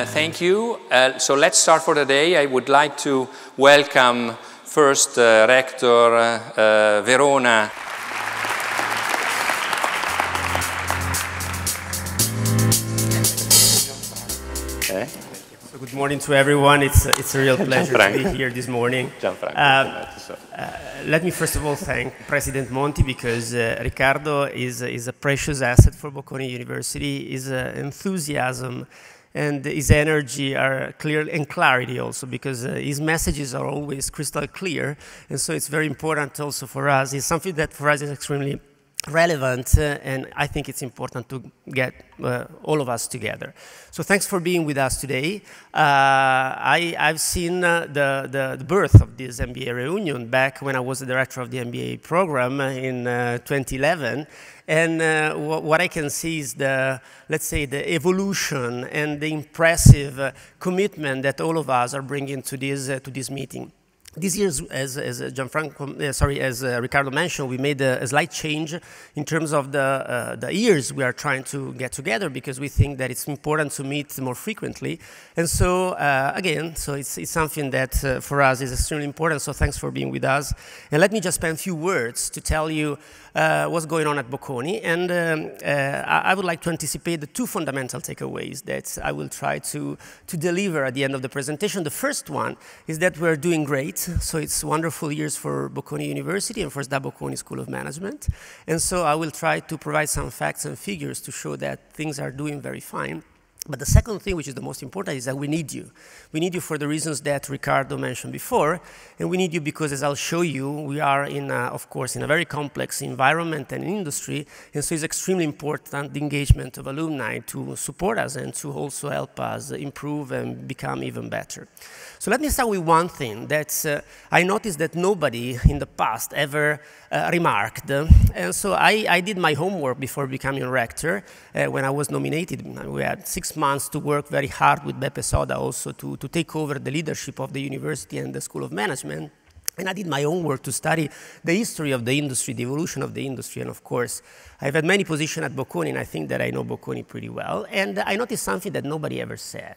Thank you. So let's start for the day. I would like to welcome first Rector Verona. So good morning to everyone. It's a real pleasure to be here this morning. Let me first of all thank President Monti because Riccardo is a precious asset for Bocconi University. His enthusiasm and his energy are clear, and clarity also, because his messages are always crystal clear, and so it's very important also for us. It's something that for us is extremely relevant, and I think it's important to get all of us together. So thanks for being with us today. I've seen the birth of this MBA Reunion back when I was the director of the MBA program in 2011. And what I can see is let's say, the evolution and the impressive commitment that all of us are bringing to this meeting. This year, as Riccardo mentioned, we made a slight change in terms of the years we are trying to get together, because we think that it's important to meet more frequently. And so, again, it's something that for us is extremely important, so thanks for being with us. And let me just spend a few words to tell you what's going on at Bocconi. And I would like to anticipate the two fundamental takeaways that I will try to deliver at the end of the presentation. The first one is that we're doing great. So it's wonderful years for Bocconi University and for the Bocconi School of Management. And so I will try to provide some facts and figures to show that things are doing very fine. But the second thing, which is the most important, is that we need you. We need you for the reasons that Riccardo mentioned before, and we need you because, as I'll show you, we are of course, in a very complex environment and industry, and so it's extremely important the engagement of alumni to support us and to also help us improve and become even better. So let me start with one thing that I noticed that nobody in the past ever remarked, and so I did my homework before becoming rector. When I was nominated, we had 6 months to work very hard with Beppe Soda also to take over the leadership of the university and the School of Management. And I did my own work to study the history of the industry, the evolution of the industry. And of course, I've had many positions at Bocconi, and I think that I know Bocconi pretty well. And I noticed something that nobody ever said.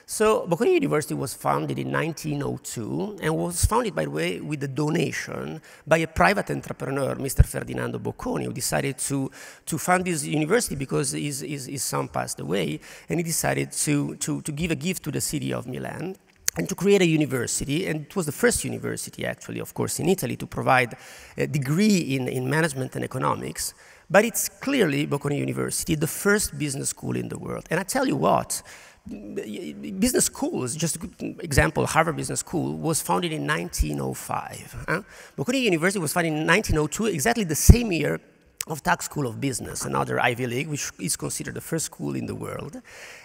So Bocconi University was founded in 1902 and was founded, by the way, with a donation by a private entrepreneur, Mr. Ferdinando Bocconi, who decided to fund this university because his son passed away, and he decided to give a gift to the city of Milan and to create a university. And it was the first university, actually, of course, in Italy to provide a degree in management and economics. But it's clearly, Bocconi University, the first business school in the world. And I tell you what, business schools, just a good example, Harvard Business School was founded in 1905. Bocconi University was founded in 1902, exactly the same year of Tax School of Business, another Ivy League, which is considered the first school in the world.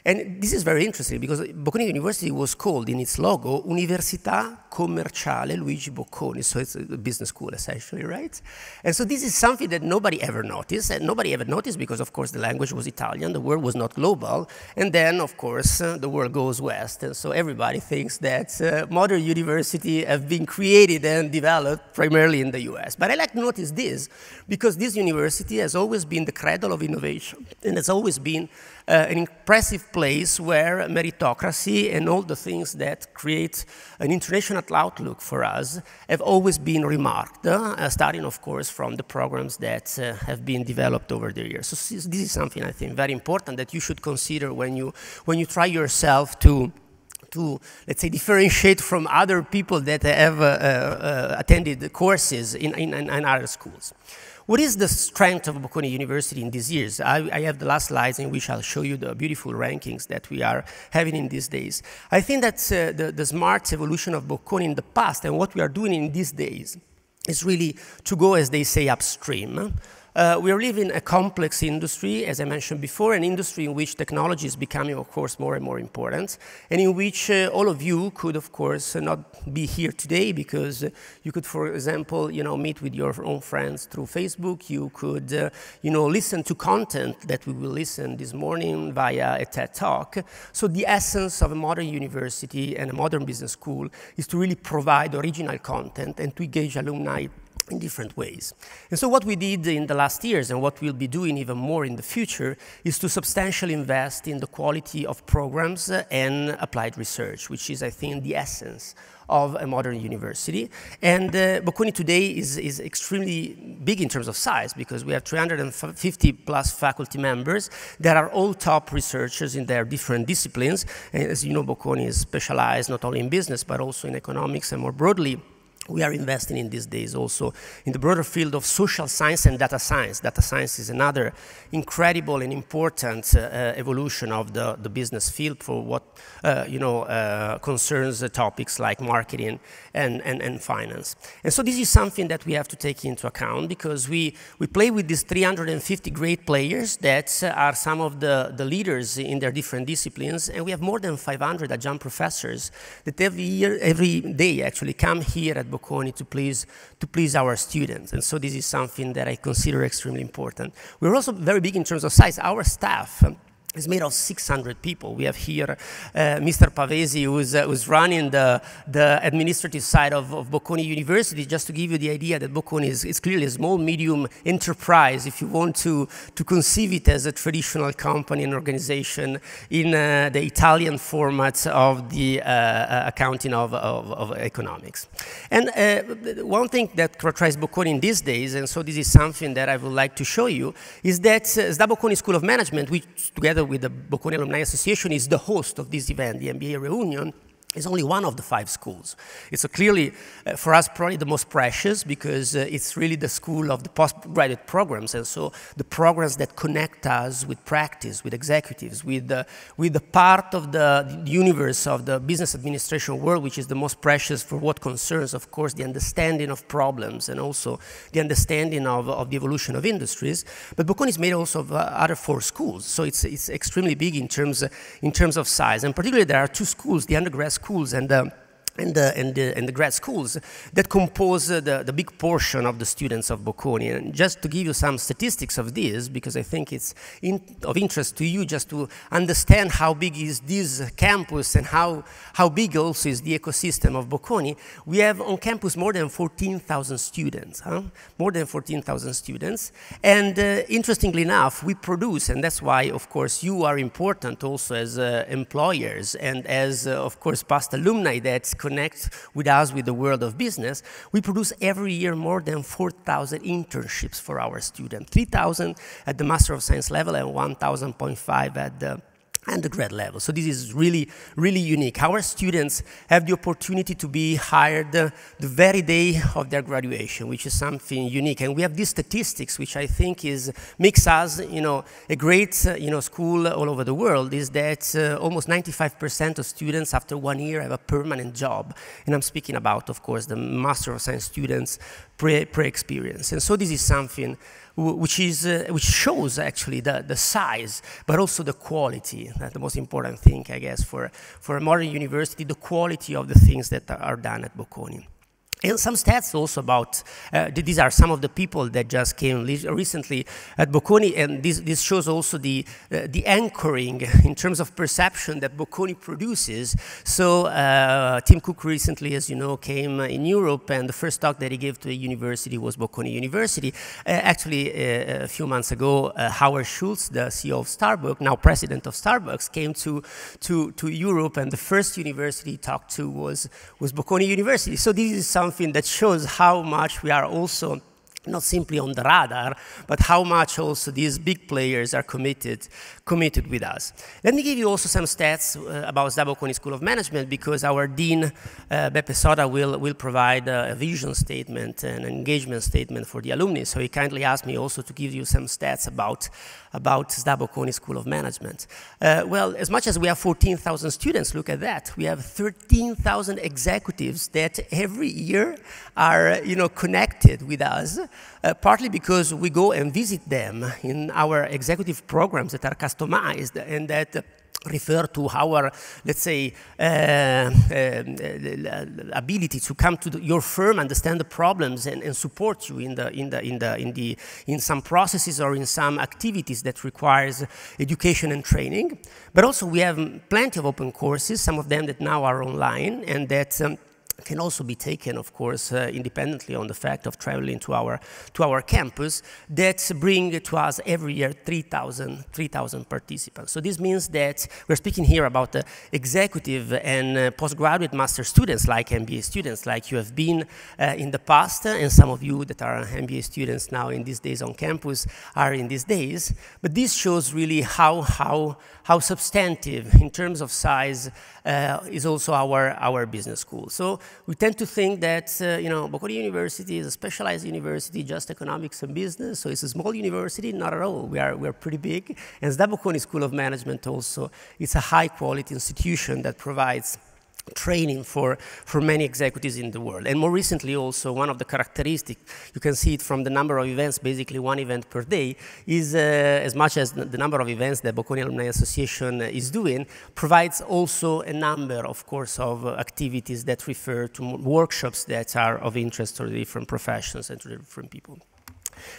And this is very interesting because Bocconi University was called in its logo Università Commerciale Luigi Bocconi, so it's a business school essentially, right? And so this is something that nobody ever noticed, and nobody ever noticed because, of course, the language was Italian, the world was not global, and then, of course, the world goes west, and so everybody thinks that modern universities have been created and developed primarily in the US. But I like to notice this because this university has always been the cradle of innovation, and has always been an impressive place where meritocracy and all the things that create an international outlook for us have always been remarked, starting, of course, from the programs that have been developed over the years. So this is something I think very important that you should consider when you try yourself to let's say, differentiate from other people that have attended courses in other schools. What is the strength of Bocconi University in these years? I have the last slides in which I'll show you the beautiful rankings that we are having in these days. I think that the smart evolution of Bocconi in the past and what we are doing in these days is really to go, as they say, upstream. We are living a complex industry, as I mentioned before, an industry in which technology is becoming, of course, more and more important, and in which all of you could, of course, not be here today because you could, for example, meet with your own friends through Facebook. You could, listen to content that we will listen this morning via a TED Talk. So the essence of a modern university and a modern business school is to really provide original content and to engage alumni in different ways. And so what we did in the last years and what we'll be doing even more in the future is to substantially invest in the quality of programs and applied research, which is, I think, the essence of a modern university. And Bocconi today is extremely big in terms of size because we have 350 plus faculty members that are all top researchers in their different disciplines. And as you know, Bocconi is specialized not only in business but also in economics, and more broadly we are investing in these days also in the broader field of social science and data science. Data science is another incredible and important evolution of the business field for what concerns topics like marketing and finance. And so this is something that we have to take into account because we play with these 350 great players that are some of the leaders in their different disciplines, and we have more than 500 adjunct professors that every day actually come here at Bocconi to please our students. And so this is something that I consider extremely important. We're also very big in terms of size. Our staff is made of 600 people. We have here Mr. Pavesi, who's running the administrative side of Bocconi University, just to give you the idea that Bocconi is clearly a small, medium enterprise, if you want to conceive it as a traditional company and organization in the Italian format of the accounting of economics. And one thing that characterizes Bocconi in these days, and so this is something that I would like to show you, is that SDA Bocconi School of Management, which together with the Bocconi Alumni Association is the host of this event, the MBA Reunion, is only one of the 5 schools. It's clearly, for us, probably the most precious because it's really the school of the postgraduate programs, and so the programs that connect us with practice, with executives, with the part of the universe of the business administration world, which is the most precious for what concerns, of course, the understanding of problems and also the understanding of the evolution of industries. But Bocconi is made also of other 4 schools, so it's extremely big in terms of size. And particularly, there are 2 schools, the undergrad schools and the grad schools that compose the big portion of the students of Bocconi. And just to give you some statistics of this, because I think it's of interest to you just to understand how big is this campus and how big also is the ecosystem of Bocconi, we have on campus more than 14,000 students, more than 14,000 students. And interestingly enough, we produce, and that's why, of course, you are important also as employers and as, of course, past alumni that connect with us with the world of business. We produce every year more than 4,000 internships for our students, 3,000 at the Master of Science level and 1,000.5 at the undergrad level. So this is really, really unique. Our students have the opportunity to be hired the very day of their graduation, which is something unique. And we have these statistics, which I think makes us, a great, school all over the world, is that almost 95% of students after 1 year have a permanent job. And I'm speaking about, of course, the Master of Science students pre-experience. And so this is something which shows actually the size, but also the quality. That's the most important thing, I guess, for a modern university, the quality of the things that are done at Bocconi. And some stats also about, these are some of the people that just came recently at Bocconi, and this shows also the anchoring in terms of perception that Bocconi produces. So Tim Cook recently, as you know, came in Europe, and the first talk that he gave to a university was Bocconi University. Actually, a few months ago, Howard Schultz, the CEO of Starbucks, now president of Starbucks, came to Europe, and the first university he talked to was Bocconi University. So this is something that shows how much we are also not simply on the radar, but how much also these big players are committed with us. Let me give you also some stats about SDA Bocconi School of Management, because our Dean, Beppe Soda, will provide a vision statement and an engagement statement for the alumni. So he kindly asked me also to give you some stats about SDA Bocconi School of Management. Well, as much as we have 14,000 students, look at that. We have 13,000 executives that every year are, connected with us, partly because we go and visit them in our executive programs that are customized and that refer to our, let's say, ability to come to your firm, understand the problems, and support you in some processes or in some activities that requires education and training. But also we have plenty of open courses, some of them that now are online and that can also be taken, of course, independently on the fact of traveling to our campus, that bring to us every year 3,000 participants. So this means that we're speaking here about the executive and postgraduate master students, like MBA students, like you have been in the past, and some of you that are MBA students now in these days on campus are in these days. But this shows really how substantive in terms of size is also our business school. So we tend to think that Bocconi University is a specialized university, just economics and business. So it's a small university, not at all. We are pretty big. And the Bocconi School of Management also, it's a high quality institution that provides training for many executives in the world. And more recently also, one of the characteristics, you can see it from the number of events, basically one event per day, is as much as the number of events that Bocconi Alumni Association is doing, provides also a number, of course, of activities that refer to workshops that are of interest to the different professions and to the different people.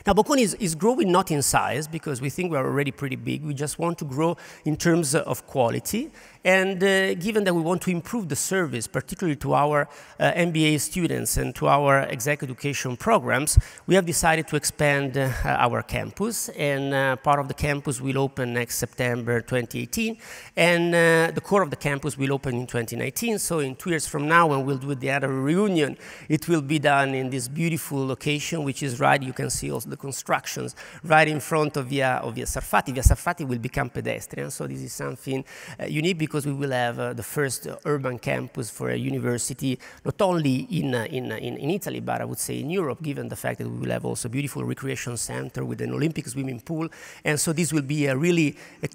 Now, Bocconi is growing not in size, because we think we are already pretty big. We just want to grow in terms of quality. And given that we want to improve the service, particularly to our MBA students and to our executive education programs, we have decided to expand our campus. And part of the campus will open next September 2018. And the core of the campus will open in 2019. So in 2 years from now, when we'll do the other reunion, it will be done in this beautiful location, which is right, you can see also the constructions, right in front of Via Sarfatti. Via Sarfatti will become pedestrian. So this is something unique, because we will have the first urban campus for a university, not only in Italy, but I would say in Europe, given the fact that we will have also a beautiful recreation center with an Olympic swimming pool. And so this will be a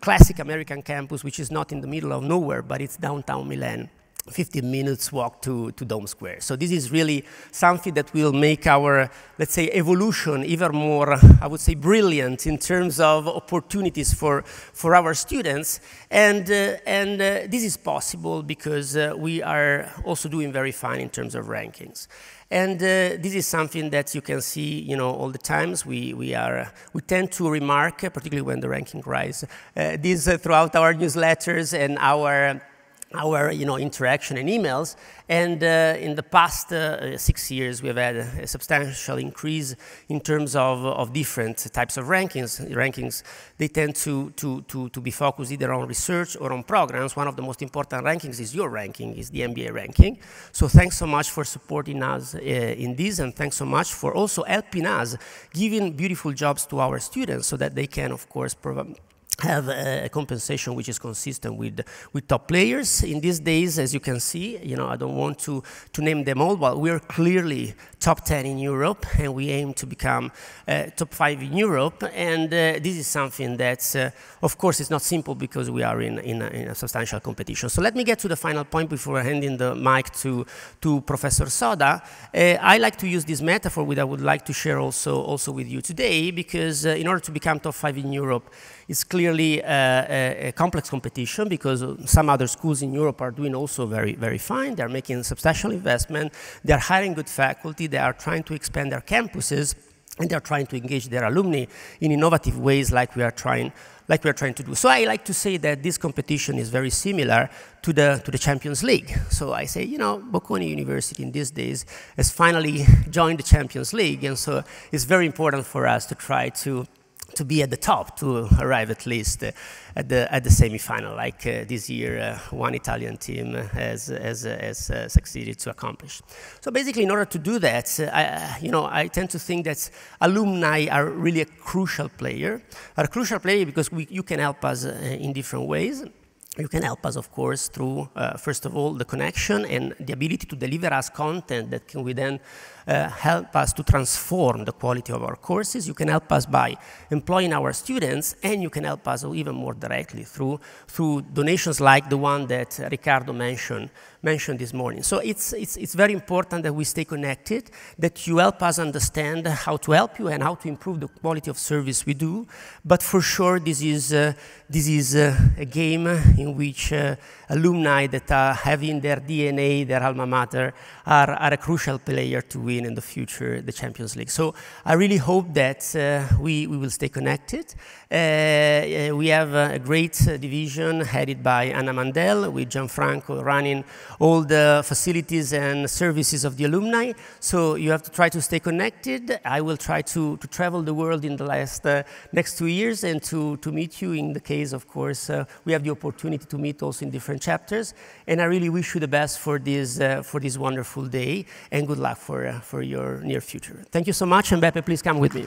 classic American campus, which is not in the middle of nowhere, but it's downtown Milan. 15 minutes walk to Dome Square. So this is really something that will make our, let's say, evolution even more, I would say, brilliant in terms of opportunities for our students. And this is possible because we are also doing very fine in terms of rankings. And this is something that you can see, all the times. We tend to remark, particularly when the ranking rise, this throughout our newsletters and our interaction and emails. And in the past 6 years, we have had a substantial increase in terms of different types of rankings. They tend to be focused either on research or on programs. One of the most important rankings is your ranking, is the MBA ranking. So thanks so much for supporting us in this, and thanks so much for also helping us, giving beautiful jobs to our students so that they can, of course, have a compensation which is consistent with top players. In these days, as you can see, I don't want to name them all, but we are clearly top 10 in Europe, and we aim to become top 5 in Europe. And this is something that, of course, is not simple, because we are in a substantial competition. So let me get to the final point before handing the mic to Professor Soda. I like to use this metaphor, which I would like to share also with you today, because in order to become top 5 in Europe, it's clearly a complex competition, because some other schools in Europe are doing also very, very fine. They're making substantial investment. They're hiring good faculty. They are trying to expand their campuses, and they're trying to engage their alumni in innovative ways, like we are trying to do. So I like to say that this competition is very similar to the Champions League. So I say, Bocconi University in these days has finally joined the Champions League, and so it's very important for us to try to be at the top, to arrive at least at the semi-final, like this year one Italian team has succeeded to accomplish. So basically, in order to do that, I tend to think that alumni are really a crucial player. Because you can help us in different ways. You can help us, of course, through, first of all, the connection and the ability to deliver us content that can we then help us to transform the quality of our courses. You can help us by employing our students, and you can help us even more directly through donations like the one that Riccardo mentioned this morning. So it's very important that we stay connected, that you help us understand how to help you and how to improve the quality of service we do. But for sure, this is a game in which alumni that have in their DNA their alma mater are a crucial player to win in the future the Champions League. So I really hope that we will stay connected. We have a great division headed by Anna Mandel, with Gianfranco running all the facilities and services of the alumni. So you have to try to stay connected. I will try to travel the world in the next 2 years and to meet you in the case, of course, we have the opportunity to meet also in different chapters. And I really wish you the best for this wonderful day, and good luck for your near future. Thank you so much, and Beppe, please come with me.